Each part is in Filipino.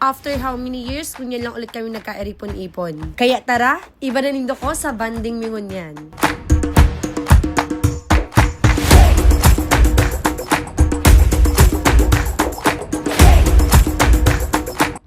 After how many years, kunyan lang ulit kami nagka-eripon-ipon. Kaya tara, iba na nindo ko sa banding mingon yan.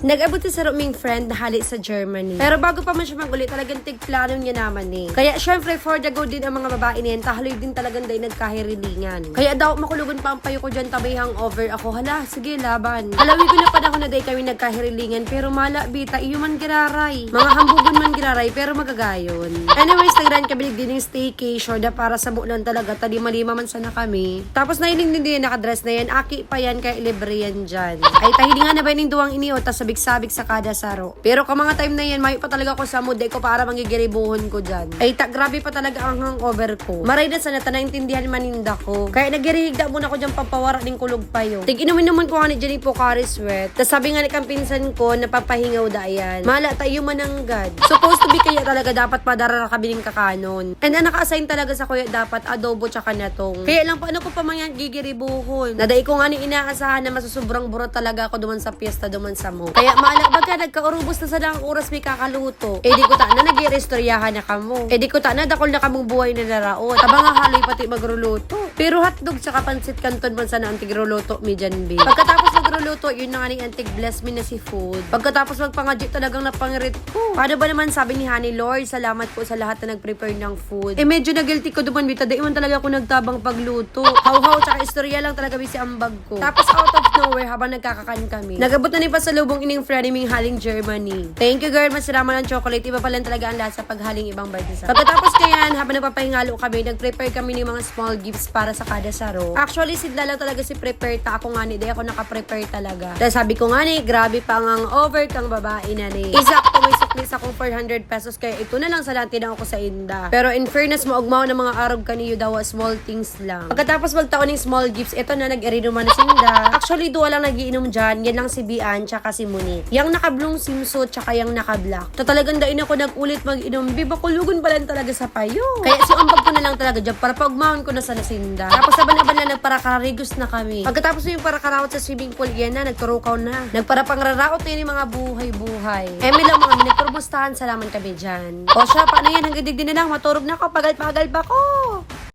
Nag-abot sa ruming friend na hali sa Germany. Pero bago pa man siya mag-uli, talagang tigplano niya naman eh. Kaya syempre, for the go din ang mga babae niyan, tahaloy din talagang day nagkahirilingan. Kaya daw makulugon pa ang payo ko dyan, tabay hangover ako. Hala, sige, laban. Halawi ko na panahon na day kami nagkahirilingan, pero mala, bita, iyo man giraray. Mga hambugon man giraray, pero magagayon. Anyways, nagran kami din ng staycation na para sa bulan talaga, talima-lima man sana kami. Tapos nailing din nakadress na yan, aki pa yan, kaya libre yan dyan. Ay, tahilingan na ba yung duwang iniyo, tas sabik sa kada saro. Pero kung mga time na yan, mayo pa talaga ako sa mood ko para magigiribuhon ko dyan. Ay, grabe pa talaga ang hangover ko. Maray na sana, naintindihan maninda ko. Kaya nagirihigda muna ko dyan pampawara ng kulog payo. Tig-inumin naman ko nga ni Jenny Pocari Sweat. Tas sabi nga ni kang pinsan ko, napapahingaw da yan. Mala tayo mananggad. Supposed to be kaya talaga dapat padara kami ng kakanon. And ang naka-assign talaga sa kuya dapat adobo tsaka natong. Kaya lang paano ko pa mga gigiribuhon? Naday ko nga ni inaasahan na masusobrang burot talaga ako duman sa piyesta, duman sa mo. Kaya maalak baga nagkaurubos na sa lang oras may kakaluto. Eh di ko ta na nagirestoryahan na kamo. Eh di ko ta na dakol na kamong buhay na naraot. Taba nga haloy pati magruluto. Pero hotdog sa pansit kanton man sana ang tigruluto mi dyan be. Pagkatapos magruluto, yun na nga ni antig bless me na si food. Pagkatapos magpangadyo talagang napangirit ko. Paano ba naman sabi ni Honey, Lord, salamat po sa lahat na nag-prepare ng food. Eh medyo na guilty ko duman bita. Di man talaga ako nagtabang pagluto. How-how tsaka istorya lang talaga si ambag ko. Tapos out of nowhere habang nagkakakan kami. Nagabot na ni pasalubong ining friend ming haling Germany. Thank you girl, masarama ng chocolate. Iba pa lang talaga ang lasa pag haling ibang barisa. Pagkatapos kayan, habang nagpapahingalo kami, nag-prepare kami ng mga small gifts para sa kada saro. Actually, sidla lang talaga si prepare ta. Ako nga ni, di ako naka-prepare talaga. Dahil sabi ko nga ni, grabe pa ang over kang babae na ni. Exacto, may suklis akong 400 pesos kaya ito na lang sa lahat tinang ako sa inda. Pero in fairness, maugmaw ng mga arog kaniyo daw, small things lang. Pagkatapos magtaon ng small gifts, ito na nag-erinuman na sinda. Actually, duwa lang nagiinom dyan. Yan lang si Bian, tsaka si Monique. Yang naka-blue swimsuit, tsaka yung naka-black. So talagang dain ako nag-ulit mag-inom. Biba kulugon pa lang talaga sa payo. Kaya si ambag ko na lang talaga dyan para pagmahon ko na sa nasinda. Tapos saban-aban na nagparakarigos na kami. Pagkatapos yung parakarawat sa swimming pool, yan na, nagturukaw na. Nagparapangraraot na yung mga buhay-buhay. Emi lang mga minagturbustahan, salaman kami dyan. O siya, paano yan? Hanggang din na lang, maturog na ako, pagal-pagal ba ko?